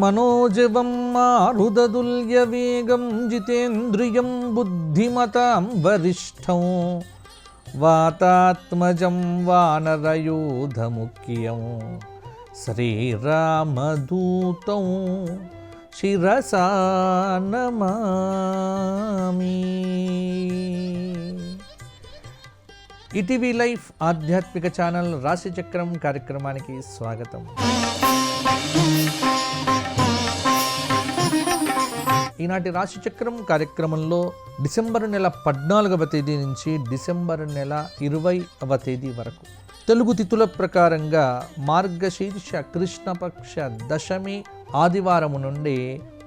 మనోజవం మారుదతుల్యవేగం జితేంద్రియం బుద్ధిమతాం వరిష్టం వాతాత్మజం వానరయూధముఖ్యం శ్రీరామదూతం శిరసా నమామి. ETV life ఆధ్యాత్మిక channel రాశిచక్రం కార్యక్రమానికి స్వాగతం. ఈనాటి రాశిచక్రం కార్యక్రమంలో డిసెంబర్ నెల 14వ తేదీ నుంచి డిసెంబర్ నెల 20వ తేదీ వరకు తెలుగు తిథుల ప్రకారంగా మార్గశీర్ష కృష్ణపక్ష దశమి ఆదివారము నుండి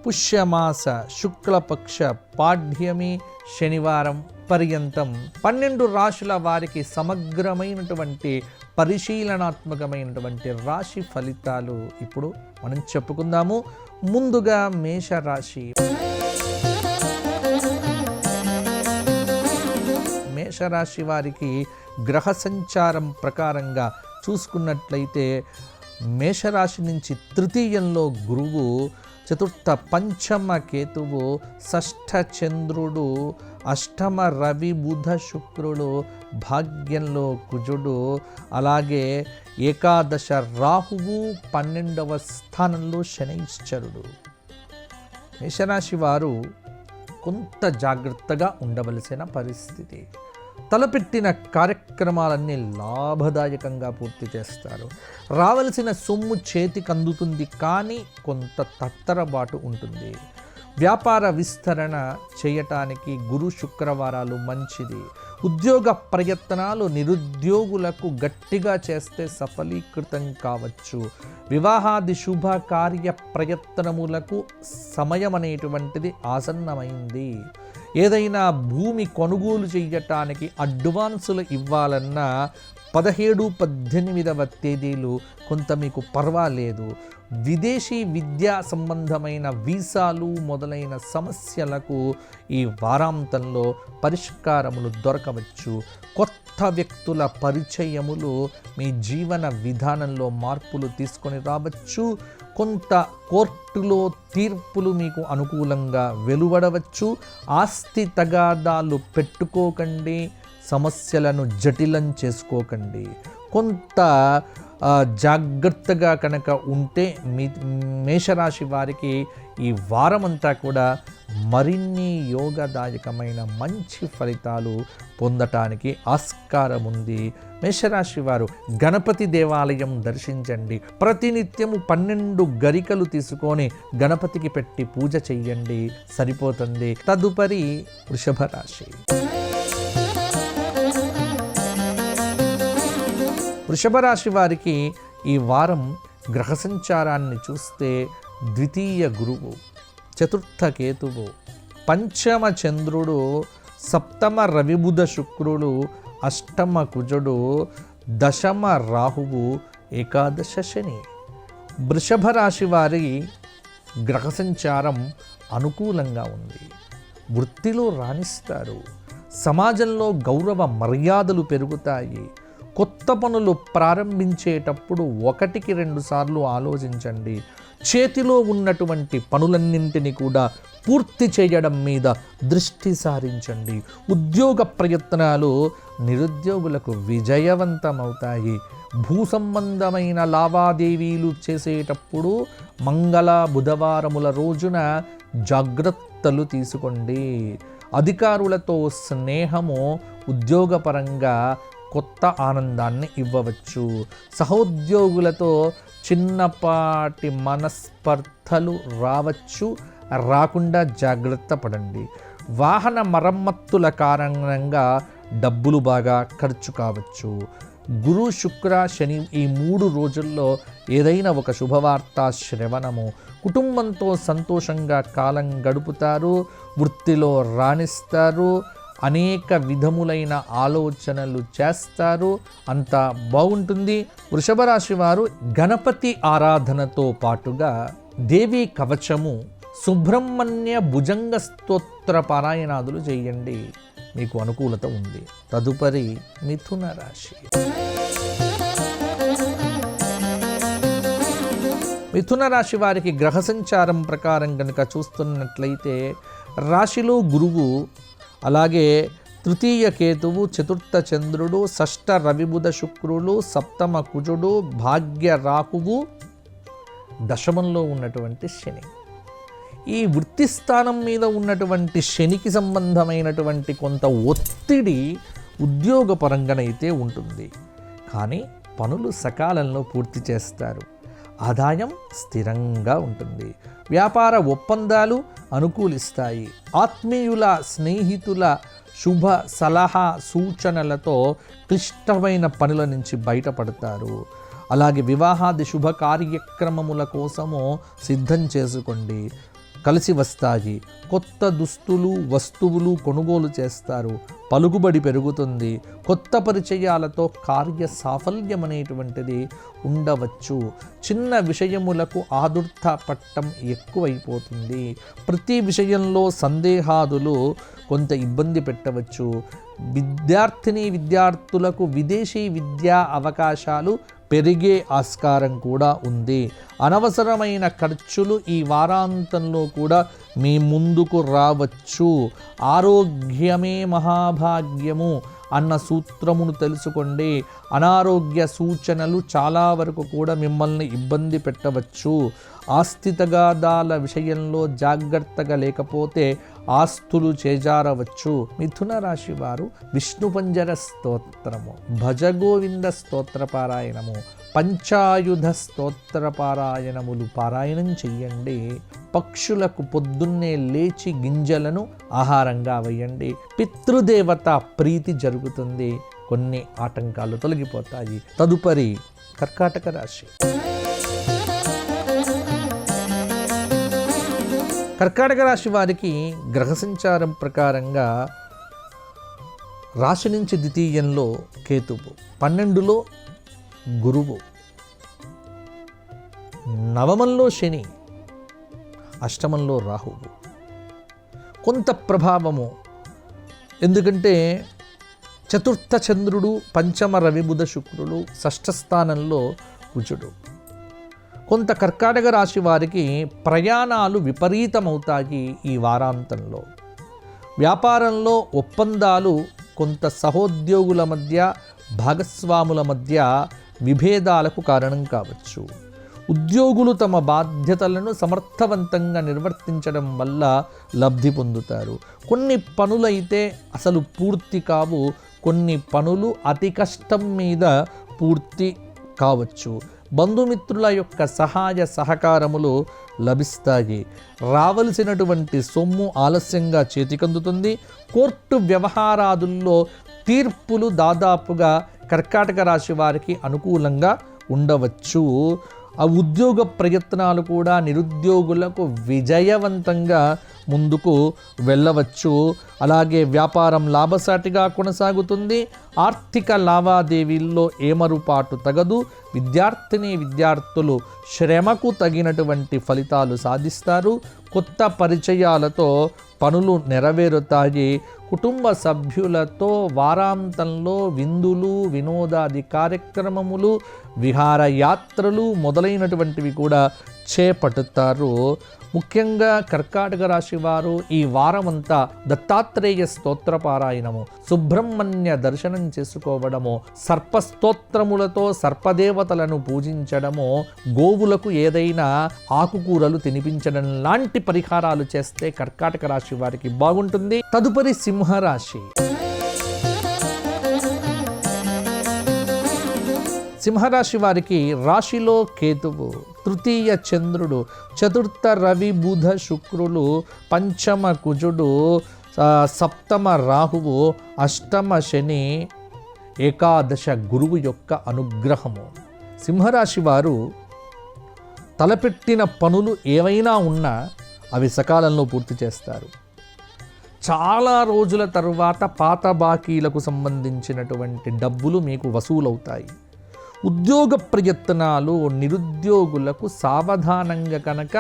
పుష్యమాస శుక్లపక్ష పాడ్యమి శనివారం పర్యంతం 12 రాశుల వారికి సమగ్రమైనటువంటి పరిశీలనాత్మకమైనటువంటి రాశి ఫలితాలు ఇప్పుడు మనం చెప్పుకుందాము. ముందుగా మేషరాశి. మేషరాశి వారికి గ్రహ సంచారం ప్రకారంగా చూసుకున్నట్లయితే మేషరాశి నుంచి తృతీయంలో గురువు, చతుర్థ పంచమ కేతువు, షష్ఠ చంద్రుడు, అష్టమ రవి బుధ శుక్రుడు, భాగ్యంలో కుజుడు, అలాగే ఏకాదశ రాహువు, 12వ స్థానంలో శనైశ్చరుడు. మేషరాశి వారు కొంత జాగ్రత్తగా ఉండవలసిన పరిస్థితి. తలపెట్టిన కార్యక్రమాలన్నీ లాభదాయకంగా పూర్తి చేస్తారు. రావలసిన సొమ్ము చేతికి అందుతుంది, కానీ కొంత తత్తరబాటు ఉంటుంది. వ్యాపార విస్తరణ చేయటానికి గురు శుక్రవారాలు మంచిది. ఉద్యోగ ప్రయత్నాలు నిరుద్యోగులకు గట్టిగా చేస్తే సఫలీకృతం కావచ్చు. వివాహాది శుభ కార్య ప్రయత్నములకు సమయం అనేటువంటిది ఆసన్నమైంది. ఏదైనా భూమి కొనుగోలు చేయటానికి అడ్వాన్సులు ఇవ్వాలన్నా 17, 18వ తేదీలు కొంత మీకు పర్వాలేదు. విదేశీ విద్యా సంబంధమైన వీసాలు మొదలైన సమస్యలకు ఈ వారాంతంలో పరిష్కారములు దొరకవచ్చు. కొత్త వ్యక్తుల పరిచయములు మీ జీవన విధానంలో మార్పులు తీసుకొని రావచ్చు. కొంత కోర్టులో తీర్పులు మీకు అనుకూలంగా వెలువడవచ్చు. ఆస్తి తగాదాలు పెట్టుకోకండి, సమస్యలను జటిలం చేసుకోకండి. కొంత జాగ్రత్తగా కనుక ఉంటే మేషరాశి వారికి ఈ వారమంతా కూడా మరిన్ని యోగదాయకమైన మంచి ఫలితాలు పొందటానికి ఆస్కారం ఉంది. మేషరాశి వారు గణపతి దేవాలయం దర్శించండి. ప్రతినిత్యము 12 గరికలు తీసుకొని గణపతికి పెట్టి పూజ చెయ్యండి, సరిపోతుంది. తదుపరి వృషభ రాశి. వృషభ రాశి వారికి ఈ వారం గ్రహ సంచారాన్ని చూస్తే ద్వితీయ గురువు, చతుర్థ కేతువు, పంచమ చంద్రుడు, సప్తమ రవిబుధ శుక్రుడు, అష్టమ కుజుడు, దశమ రాహువు, ఏకాదశ శని. వృషభ రాశి వారి గ్రహ సంచారం అనుకూలంగా ఉంది. వృత్తిలో రాణిస్తారు. సమాజంలో గౌరవ మర్యాదలు పెరుగుతాయి. కొత్త పనులు ప్రారంభించేటప్పుడు 1-2 సార్లు ఆలోచించండి. చేతిలో ఉన్నటువంటి పనులన్నింటినీ కూడా పూర్తి చేయడం మీద దృష్టి సారించండి. ఉద్యోగ ప్రయత్నాలు నిరుద్యోగులకు విజయవంతమవుతాయి. భూ సంబంధమైన లావాదేవీలు చేసేటప్పుడు మంగళ బుధవారముల రోజున జాగ్రత్తలు తీసుకోండి. అధికారులతో స్నేహము ఉద్యోగపరంగా కొత్త ఆనందాన్ని ఇవ్వవచ్చు. సహోద్యోగులతో చిన్నపాటి మనస్పర్ధలు రావచ్చు, రాకుండా జాగ్రత్త పడండి. వాహన మరమ్మతుల కారణంగా డబ్బులు బాగా ఖర్చు కావచ్చు. గురు శుక్ర శని ఈ 3 రోజుల్లో ఏదైనా ఒక శుభవార్త శ్రవణము. కుటుంబంతో సంతోషంగా కాలం గడుపుతారు. వృత్తిలో రాణిస్తారు. అనేక విధములైన ఆలోచనలు చేస్తారు. అంతా బాగుంటుంది. వృషభ రాశి వారు గణపతి ఆరాధనతో పాటుగా దేవీ కవచము, సుబ్రహ్మణ్య భుజంగ స్తోత్ర పారాయణాదులు చేయండి, మీకు అనుకూలత ఉంది. తదుపరి మిథున రాశి. మిథున రాశి వారికి గ్రహ సంచారం ప్రకారం కనుక చూస్తున్నట్లయితే రాశిలో గురువు, అలాగే తృతీయ కేతువు, చతుర్థ చంద్రుడు, షష్ఠ రవిబుధ శుక్రులు, సప్తమ కుజుడు, భాగ్య రాహువు, దశమంలో ఉన్నటువంటి శని. ఈ వృత్తి స్థానం మీద ఉన్నటువంటి శనికి సంబంధమైనటువంటి కొంత ఒత్తిడి ఉద్యోగపరంగానైతే ఉంటుంది. కానీ పనులు సకాలంలో పూర్తి చేస్తారు. ఆదాయం స్థిరంగా ఉంటుంది. వ్యాపార ఒప్పందాలు అనుకూలిస్తాయి. ఆత్మీయుల, స్నేహితుల శుభ సలహా సూచనలతో క్లిష్టమైన పనుల నుంచి బయటపడతారు. అలాగే వివాహాది శుభ కార్యక్రమముల కోసము సిద్ధం చేసుకోండి. కలిసి వస్తాయి. కొత్త దుస్తులు, వస్తువులు కొనుగోలు చేస్తారు. పలుకుబడి పెరుగుతుంది. కొత్త పరిచయాలతో కార్య సాఫల్యం అనేటువంటిది ఉండవచ్చు. చిన్న విషయములకు ఆదుర్త పట్టం ఎక్కువైపోతుంది. ప్రతి విషయంలో సందేహాదులు కొంత ఇబ్బంది పెట్టవచ్చు. విద్యార్థులకు విదేశీ విద్యా అవకాశాలు పెరిగే ఆస్కారం కూడా ఉంది. అనవసరమైన ఖర్చులు ఈ వారాంతంలో కూడా మీ ముందుకు రావచ్చు. ఆరోగ్యమే మహాభాగ్యము అన్న సూత్రమును తెలుసుకోండి. అనారోగ్య సూచనలు చాలా వరకు కూడా మిమ్మల్ని ఇబ్బంది పెట్టవచ్చు. ఆస్తి తగాదాల విషయంలో జాగ్రత్తగా లేకపోతే ఆస్తులు చేజారవచ్చు. మిథున రాశి వారు విష్ణు పంజర స్తోత్రము, భజగోవింద స్తోత్ర పారాయణము, పంచాయుధ స్తోత్ర పారాయణములు పారాయణం చెయ్యండి. పక్షులకు పొద్దున్నే లేచి గింజలను ఆహారంగా వేయండి. పితృదేవత ప్రీతి జరుగుతుంది. కొన్ని ఆటంకాలు తొలగిపోతాయి. తదుపరి కర్కాటక రాశి. కర్కాటక రాశి వారికి గ్రహ సంచారం ప్రకారంగా రాశి నుంచి ద్వితీయంలో కేతువు, 12లో గురువు, నవమంలో శని, అష్టమంలో రాహువు. కొంత ప్రభావము, ఎందుకంటే చతుర్థ చంద్రుడు, పంచమ రవిబుధ శుక్రుడు, షష్ఠ స్థానంలో కుజుడు. కొంత కర్కాటక రాశి వారికి ప్రయాణాలు విపరీతమవుతాయి ఈ వారాంతంలో. వ్యాపారంలో ఒప్పందాలు కొంత సహోద్యోగుల మధ్య, భాగస్వాముల మధ్య విభేదాలకు కారణం కావచ్చు. ఉద్యోగులు తమ బాధ్యతలను సమర్థవంతంగా నిర్వర్తించడం వల్ల లబ్ధి పొందుతారు. కొన్ని పనులైతే అసలు పూర్తి కావు. కొన్ని పనులు అతి కష్టం మీద పూర్తి కావచ్చు. బంధుమిత్రుల యొక్క సహాయ సహకారములు లభిస్తాయి. రావలసినటువంటి సొమ్ము ఆలస్యంగా చేతికందుతుంది. కోర్టు వ్యవహారాదుల్లో తీర్పులు దాదాపుగా కర్కాటక రాశి వారికి అనుకూలంగా ఉండవచ్చు. ఆ ఉద్యోగ ప్రయత్నాలు కూడా నిరుద్యోగులకు విజయవంతంగా ముందుకు వెళ్ళవచ్చు. అలాగే వ్యాపారం లాభసాటిగా కొనసాగుతుంది. ఆర్థిక లావాదేవీల్లో ఏమరుపాటు తగదు. విద్యార్థులు శ్రమకు తగినటువంటి ఫలితాలు సాధిస్తారు. కొత్త పరిచయాలతో పనులు నెరవేరుతాయి. కుటుంబ సభ్యులతో వారాంతంలో విందులు, వినోదాది కార్యక్రమములు, విహారయాత్రలు మొదలైనటువంటివి కూడా చేపట్టుతారు. ముఖ్యంగా కర్కాటక రాశి వారు ఈ వారమంతా దత్తాత్రేయ స్తోత్ర పారాయణము, సుబ్రహ్మణ్య దర్శనం చేసుకోవడము, సర్పస్తోత్రములతో సర్పదేవతలను పూజించడము, గోవులకు ఏదైనా ఆకుకూరలు తినిపించడం లాంటి పరిహారాలు చేస్తే కర్కాటక రాశి వారికి బాగుంటుంది. తదుపరి సింహరాశి. సింహరాశి వారికి రాశిలో కేతువు, తృతీయ చంద్రుడు, చతుర్థ రవి బుధ శుక్రులు, పంచమ కుజుడు, సప్తమ రాహువు, అష్టమ శని, ఏకాదశ గురువు యొక్క అనుగ్రహము. సింహరాశి వారు తలపెట్టిన పనులు ఏవైనా ఉన్నా అవి సకాలంలో పూర్తి చేస్తారు. చాలా రోజుల తరువాత పాత బాకీలకు సంబంధించినటువంటి డబ్బులు మీకు వసూలవుతాయి. ఉద్యోగ ప్రయత్నాలు నిరుద్యోగులకు సావధానంగా కనుక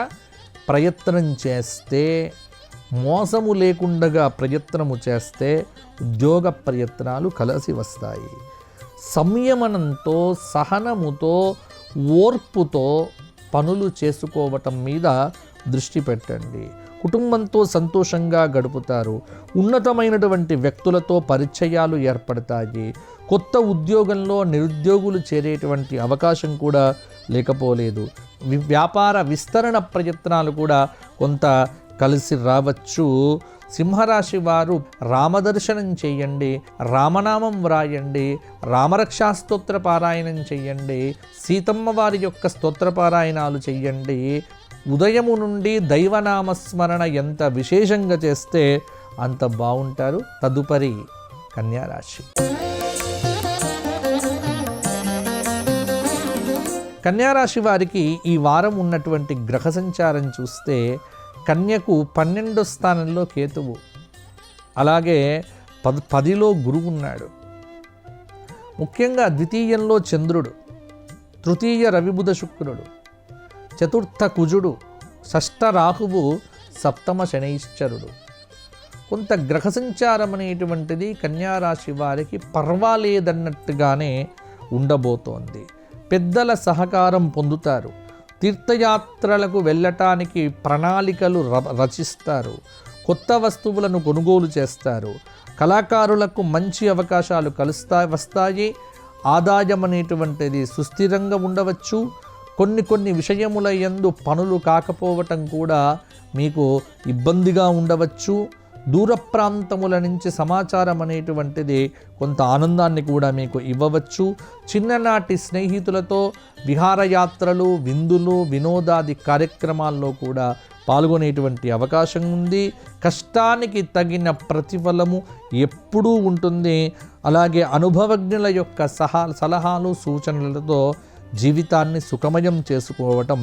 ప్రయత్నం చేస్తే, మోసము లేకుండా ప్రయత్నము చేస్తే ఉద్యోగ ప్రయత్నాలు కలిసి వస్తాయి. సంయమనంతో, సహనముతో, ఓర్పుతో పనులు చేసుకోవటం మీద దృష్టి పెట్టండి. కుటుంబంతో సంతోషంగా గడుపుతారు. ఉన్నతమైనటువంటి వ్యక్తులతో పరిచయాలు ఏర్పడతాయి. కొత్త ఉద్యోగంలో నిరుద్యోగులు చేరేటువంటి అవకాశం కూడా లేకపోలేదు. వ్యాపార విస్తరణ ప్రయత్నాలు కూడా కొంత కలిసి రావచ్చు. సింహరాశి వారు రామదర్శనం చేయండి, రామనామం వ్రాయండి, రామరక్షా స్తోత్ర పారాయణం చెయ్యండి, సీతమ్మ వారి యొక్క స్తోత్ర పారాయణాలు చెయ్యండి. ఉదయము నుండి దైవనామస్మరణ ఎంత విశేషంగా చేస్తే అంత బాగుంటారు. తదుపరి కన్యారాశి. కన్యారాశి వారికి ఈ వారం ఉన్నటువంటి గ్రహ సంచారం చూస్తే కన్యకు 12వ స్థానంలో కేతువు, అలాగే 10లో గురువు ఉన్నాడు. ముఖ్యంగా ద్వితీయంలో చంద్రుడు, తృతీయ రవిబుధ శుక్రుడు, చతుర్థ కుజుడు, షష్ఠ రాహువు, సప్తమ శనైశ్చరుడు. కొంత గ్రహ సంచారం అనేటువంటిది కన్యారాశి వారికి పర్వాలేదన్నట్టుగానే ఉండబోతోంది. పెద్దల సహకారం పొందుతారు. తీర్థయాత్రలకు వెళ్ళటానికి ప్రణాళికలు రచిస్తారు. కొత్త వస్తువులను కొనుగోలు చేస్తారు. కళాకారులకు మంచి అవకాశాలు వస్తాయి. ఆదాయం అనేటువంటిది సుస్థిరంగా ఉండవచ్చు. కొన్ని విషయముల యందు పనులు కాకపోవటం కూడా మీకు ఇబ్బందిగా ఉండవచ్చు. దూర ప్రాంతముల నుంచి సమాచారం అనేటువంటిది కొంత ఆనందాన్ని కూడా మీకు ఇవ్వవచ్చు. చిన్ననాటి స్నేహితులతో విహారయాత్రలు, విందులు, వినోదాది కార్యక్రమాల్లో కూడా పాల్గొనేటువంటి అవకాశం ఉంది. కష్టానికి తగిన ప్రతిఫలము ఎప్పుడూ ఉంటుంది. అలాగే అనుభవజ్ఞుల యొక్క సలహాలు, సూచనలతో జీవితాన్ని సుఖమయం చేసుకోవటం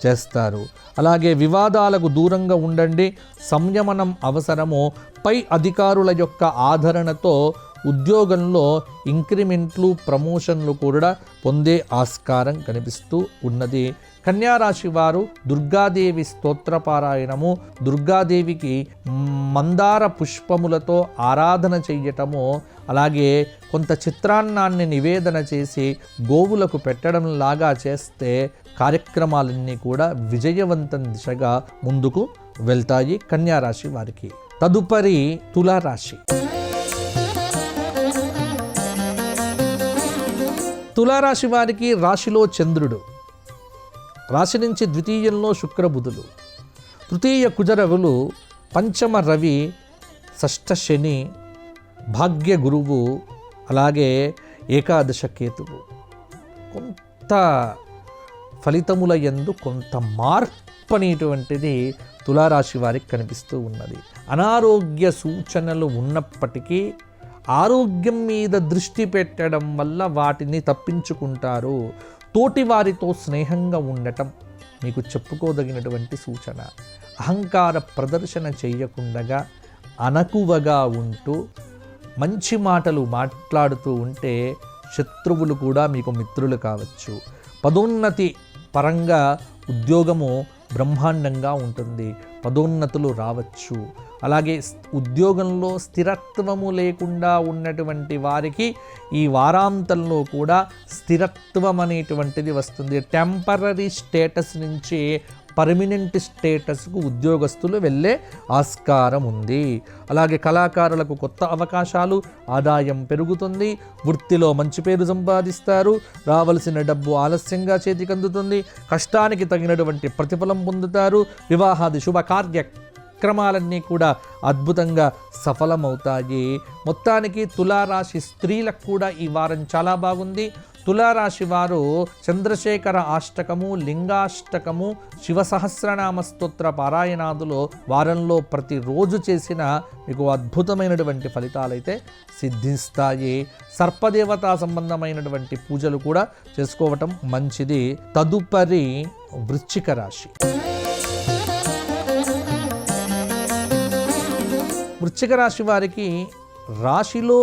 చేస్తారు. అలాగే వివాదాలకు దూరంగా ఉండండి. సంయమనం అవసరము. పై అధికారుల యొక్క ఆదరణతో ఉద్యోగంలో ఇంక్రిమెంట్లు, ప్రమోషన్లు కూడా పొందే ఆస్కారం కనిపిస్తూ ఉన్నది. కన్యారాశి వారు దుర్గాదేవి స్తోత్రపారాయణము, దుర్గాదేవికి మందార పుష్పములతో ఆరాధన చెయ్యటము, అలాగే కొంత చిత్రాన్నాన్ని నివేదన చేసి గోవులకు పెట్టడం లాగా చేస్తే కార్యక్రమాలన్నీ కూడా విజయవంతం దిశగా ముందుకు వెళ్తాయి కన్యారాశి వారికి. తదుపరి తులారాశి. తులారాశి వారికి రాశిలో చంద్రుడు, రాశి నుంచి ద్వితీయంలో శుక్రబుధులు, తృతీయ కుజరవులు, పంచమ రవి, షష్ఠ శని, భాగ్య గురువు, అలాగే ఏకాదశ కేతువు. కొంత ఫలితముల యందు కొంత మార్పు అనేటువంటిది తులారాశి వారికి కనిపిస్తూ ఉన్నది. అనారోగ్య సూచనలు ఉన్నప్పటికీ ఆరోగ్యం మీద దృష్టి పెట్టడం వల్ల వాటిని తప్పించుకుంటారు. తోటి వారితో స్నేహంగా ఉండటం మీకు చెప్పుకోదగినటువంటి సూచన. అహంకార ప్రదర్శన చేయకుండా అణకువగా ఉంటూ మంచి మాటలు మాట్లాడుతూ ఉంటే శత్రువులు కూడా మీకు మిత్రులు కావచ్చు. పదోన్నతి పరంగా ఉద్యోగము బ్రహ్మాండంగా ఉంటుంది. పదోన్నతులు రావచ్చు. అలాగే ఉద్యోగంలో స్థిరత్వము లేకుండా ఉన్నటువంటి వారికి ఈ వారాంతంలో కూడా స్థిరత్వం అనేటువంటిది వస్తుంది. టెంపరరీ స్టేటస్ నుంచి పర్మనెంట్ స్టేటస్కు ఉద్యోగస్తులు వెళ్ళే ఆస్కారం ఉంది. అలాగే కళాకారులకు కొత్త అవకాశాలు, ఆదాయం పెరుగుతుంది. వృత్తిలో మంచి పేరు సంపాదిస్తారు. రావలసిన డబ్బు ఆలస్యంగా చేతికందుతుంది. కష్టానికి తగినటువంటి ప్రతిఫలం పొందుతారు. వివాహాది శుభకార్యక్రమాలన్నీ కూడా అద్భుతంగా సఫలమవుతాయి. మొత్తానికి తులారాశి స్త్రీలకు కూడా ఈ వారం చాలా బాగుంది. తులారాశి వారు చంద్రశేఖర అష్టకము, లింగాష్టకము, శివ సహస్రనామ స్తోత్ర పారాయణాదులో వారంలో ప్రతిరోజు చేసిన మీకు అద్భుతమైనటువంటి ఫలితాలైతే సిద్ధిస్తాయి. సర్పదేవతా సంబంధమైనటువంటి పూజలు కూడా చేసుకోవటం మంచిది. తదుపరి వృశ్చిక రాశి. వృశ్చిక రాశి వారికి రాశిలో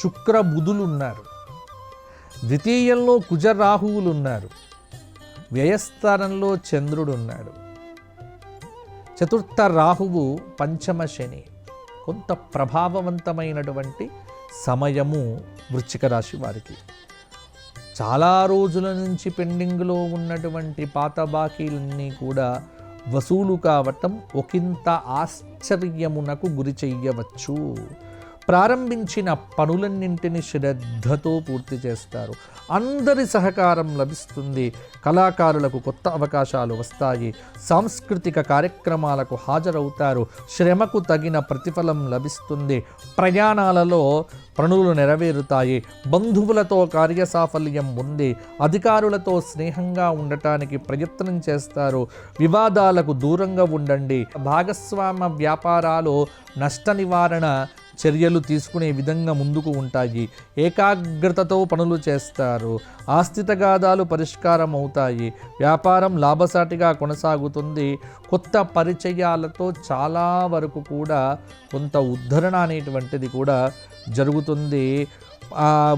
శుక్ర బుధులు ఉన్నారు. ద్వితీయంలో కుజ రాహువులు ఉన్నారు. వ్యయస్థానంలో చంద్రుడు ఉన్నాడు. చతుర్థ రాహువు, పంచమ శని. కొంత ప్రభావవంతమైనటువంటి సమయము వృశ్చిక రాశి వారికి. చాలా రోజుల నుంచి పెండింగ్లో ఉన్నటువంటి పాత బాకీలన్నీ కూడా వసూలు కావటం ఒకంత ఆశ్చర్యమునకు గురి చెయ్యవచ్చు. ప్రారంభించిన పనులన్నింటినీ శ్రద్ధతో పూర్తి చేస్తారు. అందరి సహకారం లభిస్తుంది. కళాకారులకు కొత్త అవకాశాలు వస్తాయి. సాంస్కృతిక కార్యక్రమాలకు హాజరవుతారు. శ్రమకు తగిన ప్రతిఫలం లభిస్తుంది. ప్రయాణాలలో పనులు నెరవేరుతాయి. బంధువులతో కార్యసాఫల్యం ఉంది. అధికారులతో స్నేహంగా ఉండటానికి ప్రయత్నం చేస్తారు. వివాదాలకు దూరంగా ఉండండి. భాగస్వామ్య వ్యాపారాలు నష్ట నివారణ చర్యలు తీసుకునే విధంగా ముందుకు ఉంటాయి. ఏకాగ్రతతో పనులు చేస్తారు. ఆస్తి తగాదాలు పరిష్కారం అవుతాయి. వ్యాపారం లాభసాటిగా కొనసాగుతుంది. కొత్త పరిచయాలతో చాలా వరకు కూడా కొంత ఉద్ధరణ అనేటువంటిది కూడా జరుగుతుంది.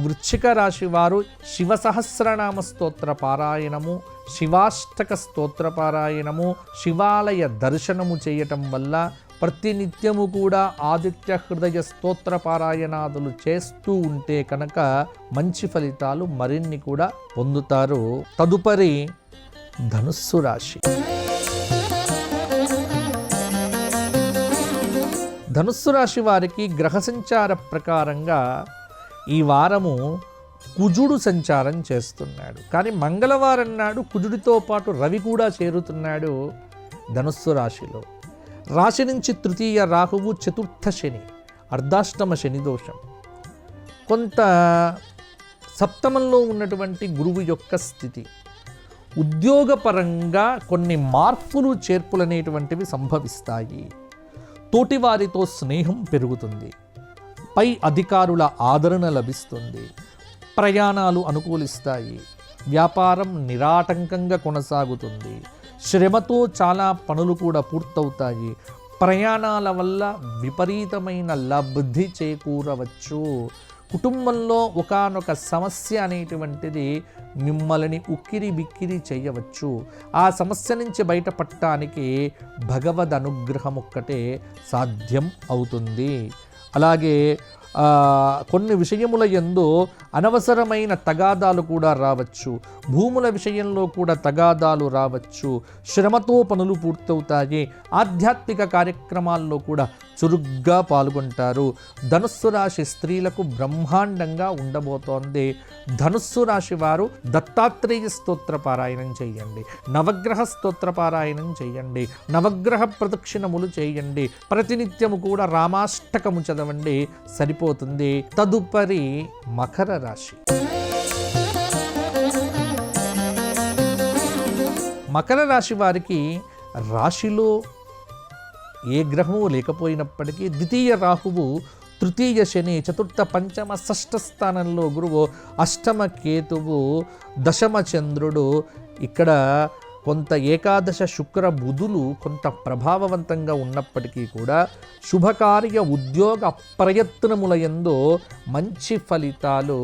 వృశ్చిక రాశి వారు శివ సహస్రనామ స్తోత్ర పారాయణము, శివాష్టక స్తోత్ర పారాయణము, శివాలయ దర్శనము చేయటం వల్ల ప్రతినిత్యము కూడా ఆదిత్య హృదయ స్తోత్ర పారాయణాదులు చేస్తూ ఉంటే కనుక మంచి ఫలితాలు మరిన్ని కూడా పొందుతారు. తదుపరి ధనుస్సు రాశి. ధనుస్సు రాశి వారికి గ్రహ సంచార ప్రకారంగా ఈ వారము కుజుడు సంచారం చేస్తున్నాడు. కానీ మంగళవారం నాడు కుజుడితో పాటు రవి కూడా చేరుతున్నాడు ధనుస్సు రాశిలో. రాశి నుంచి తృతీయ రాహువు, చతుర్థ శని, అర్ధాష్టమ శని దోషం, కొంత సప్తమంలో ఉన్నటువంటి గురువు యొక్క స్థితి, ఉద్యోగపరంగా కొన్ని మార్పులు చేర్పులు అనేటువంటివి సంభవిస్తాయి. తోటివారితో స్నేహం పెరుగుతుంది. పై అధికారుల ఆదరణ లభిస్తుంది. ప్రయాణాలు అనుకూలిస్తాయి. వ్యాపారం నిరాటంకంగా కొనసాగుతుంది. శ్రమతో చాలా పనులు కూడా పూర్తవుతాయి. ప్రయాణాల వల్ల విపరీతమైన లబ్ధి చేకూరవచ్చు. కుటుంబంలో ఒకానొక సమస్య అనేటువంటిది మిమ్మల్ని ఉక్కిరి బిక్కిరి చేయవచ్చు. ఆ సమస్య నుంచి బయటపడటానికి భగవద్ అనుగ్రహం ఒక్కటే సాధ్యం అవుతుంది. అలాగే కొన్ని విషయముల యందు అనవసరమైన తగాదాలు కూడా రావచ్చు. భూముల విషయంలో కూడా తగాదాలు రావచ్చు. శ్రమతో పనులు పూర్తవుతాయి. ఆధ్యాత్మిక కార్యక్రమాల్లో కూడా చురుగ్గా పాల్గొంటారు. ధనుస్సు రాశి స్త్రీలకు బ్రహ్మాండంగా ఉండబోతోంది. ధనుస్సు రాశి వారు దత్తాత్రేయ స్తోత్ర పారాయణం చేయండి. నవగ్రహ స్తోత్ర పారాయణం చేయండి. నవగ్రహ ప్రదక్షిణములు చేయండి. ప్రతినిత్యము కూడా రామాష్టకము చదవండి. సరిపోతుంది. తదుపరి మకర రాశి. మకర రాశి వారికి రాశిలో ఏ గ్రహము లేకపోయినప్పటికీ ద్వితీయ రాహువు, తృతీయ శని, చతుర్థ పంచమ షష్ఠ స్థానంలో గురువు, అష్టమ కేతువు, దశమ చంద్రుడు, ఇక్కడ కొంత ఏకాదశ శుక్ర బుధులు కొంత ప్రభావవంతంగా ఉన్నప్పటికీ కూడా శుభకార్య ఉద్యోగ ప్రయత్నముల యందు మంచి ఫలితాలు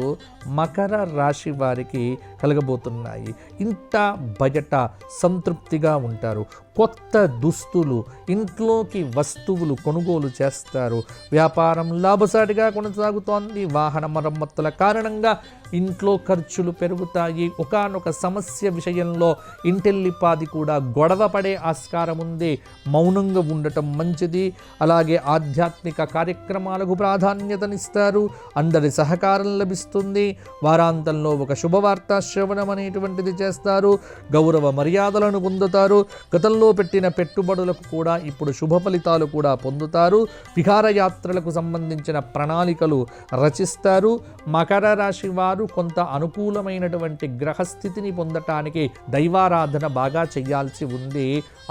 మకర రాశి వారికి కలగబోతున్నాయి. ఇంట బయట సంతృప్తిగా ఉంటారు. కొత్త దుస్తులు, ఇంట్లోకి వస్తువులు కొనుగోలు చేస్తారు. వ్యాపారం లాభసాటిగా కొనసాగుతోంది. వాహన మరమ్మతుల కారణంగా ఇంట్లో ఖర్చులు పెరుగుతాయి. ఒకానొక సమస్య విషయంలో ఇంటిల్లిపాది కూడా గొడవ పడే ఆస్కారం ఉంది. మౌనంగా ఉండటం మంచిది. అలాగే ఆధ్యాత్మిక కార్యక్రమాలకు ప్రాధాన్యతనిస్తారు. అందరి సహకారం లభిస్తుంది. వారాంతంలో ఒక శుభవార్త శ్రవణం అనేటువంటిది చేస్తారు. గౌరవ మర్యాదలను పొందుతారు. గతంలో పెట్టిన పెట్టుబడులకు కూడా ఇప్పుడు శుభ ఫలితాలు కూడా పొందుతారు. విహారయాత్రలకు సంబంధించిన ప్రణాళికలు రచిస్తారు. మకర రాశి వారు కొంత అనుకూలమైనటువంటి గ్రహస్థితిని పొందటానికి దైవారాధన బాగా చేయాల్సి ఉంది.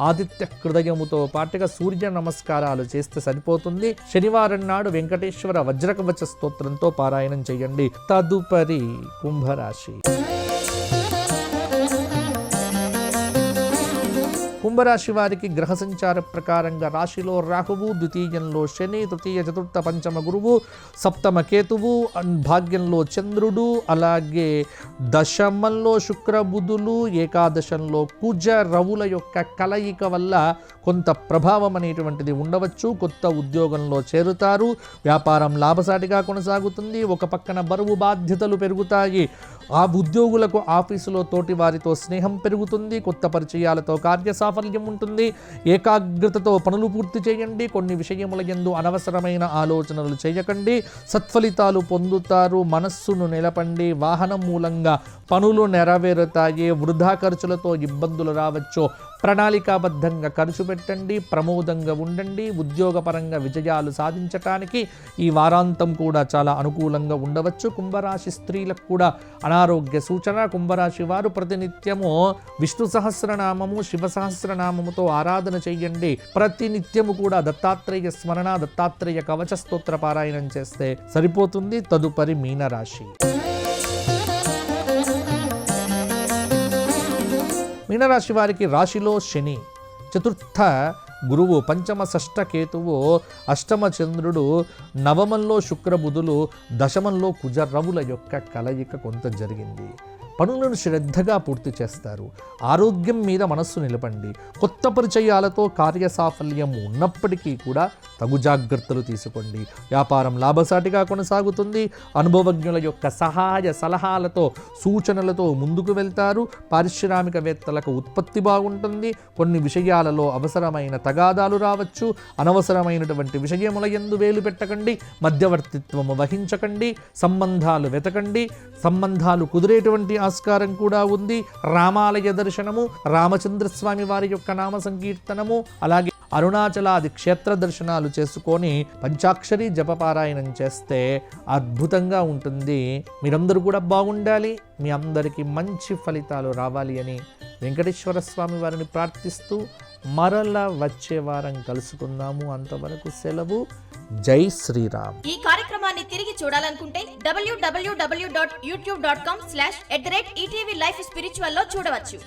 ఆదిత్య హృదయముతో పాటుగా సూర్య నమస్కారాలు చేస్తే సరిపోతుంది. శనివారం నాడు వెంకటేశ్వర వజ్రకవచ స్తోత్రంతో పారాయణం చేయండి. తదుపరి కుంభరాశి. కుంభరాశి వారికి గ్రహ సంచార ప్రకారంగా రాశిలో రాహువు, ద్వితీయంలో శని, తృతీయ చతుర్థ పంచమ గురువు, సప్తమ కేతువు, భాగ్యంలో చంద్రుడు, అలాగే దశమంలో శుక్ర బుధులు, ఏకాదశంలో కుజ రవుల యొక్క కలయిక వల్ల కొంత ప్రభావం అనేటువంటిది ఉండవచ్చు. కొత్త ఉద్యోగంలో చేరుతారు. వ్యాపారం లాభసాటిగా కొనసాగుతుంది. ఒక పక్కన బరువు బాధ్యతలు పెరుగుతాయి. ఆ ఉద్యోగులకు ఆఫీసులో తోటి వారితో స్నేహం పెరుగుతుంది. కొత్త పరిచయాలతో కార్య సాఫల్యం ఉంటుంది. ఏకాగ్రతతో పనులు పూర్తి చేయండి. కొన్ని విషయముల యందు అనవసరమైన ఆలోచనలు చేయకండి. సత్ఫలితాలు పొందుతారు. మనస్సును నిలపండి. వాహనం మూలంగా పనులు నెరవేరుతాయి. వృధా ఖర్చులతో ఇబ్బందులు రావచ్చు. ప్రణాళికాబద్ధంగా ఖర్చు పెట్టండి. ప్రమోదంగా ఉండండి. ఉద్యోగపరంగా విజయాలు సాధించటానికి ఈ వారాంతం కూడా చాలా అనుకూలంగా ఉండవచ్చు. కుంభరాశి స్త్రీలకు కూడా అనారోగ్య సూచన. కుంభరాశి వారు ప్రతినిత్యము విష్ణు సహస్రనామము, శివ సహస్రనామముతో ఆరాధన చెయ్యండి. ప్రతినిత్యము కూడా దత్తాత్రేయ స్మరణ, దత్తాత్రేయ కవచ స్తోత్ర పారాయణం చేస్తే సరిపోతుంది. తదుపరి మీనరాశి. మీనరాశి వారికి రాశిలో శని, చతుర్థ గురువు, పంచమ షష్ఠ కేతువు, అష్టమ చంద్రుడు, నవమంలో శుక్రబుధులు, దశమంలో కుజరవుల యొక్క కలయిక కొంత జరిగింది. పనులను శ్రద్ధగా పూర్తి చేస్తారు. ఆరోగ్యం మీద మనస్సు నిలపండి. కొత్త పరిచయాలతో కార్య సాఫల్యం ఉన్నప్పటికీ కూడా తగు జాగ్రత్తలు తీసుకోండి. వ్యాపారం లాభసాటిగా కొనసాగుతుంది. అనుభవజ్ఞుల యొక్క సహాయ సలహాలతో, సూచనలతో ముందుకు వెళ్తారు. పారిశ్రామికవేత్తలకు ఉత్పత్తి బాగుంటుంది. కొన్ని విషయాలలో అవసరమైన తగాదాలు రావచ్చు. అనవసరమైనటువంటి విషయముల యందు వేలు పెట్టకండి. మధ్యవర్తిత్వము వహించకండి. సంబంధాలు వెతకండి. సంబంధాలు కుదిరేటువంటి ఆస్కారం కూడా ఉంది. రామాలయ దర్శనము, రామచంద్రస్వామి వారి యొక్క నామ సంకీర్తనము, అలాగే అరుణాచలాది క్షేత్ర దర్శనాలు చేసుకొని పంచాక్షరి జపపారాయణం చేస్తే అద్భుతంగా ఉంటుంది. మీరందరూ కూడా బాగుండాలి. మీ అందరికీ మంచి ఫలితాలు రావాలి అని వెంకటేశ్వర స్వామి వారిని ప్రార్థిస్తూ మరలా వచ్చే వారం కలుసుకుందాము. అంతవరకు సెలవు. జై శ్రీరామ్. ఈ కార్యక్రమాన్ని తిరిగి చూడాలనుకుంటే www.youtube.com/ETV Life Spiritual లో చూడవచ్చు.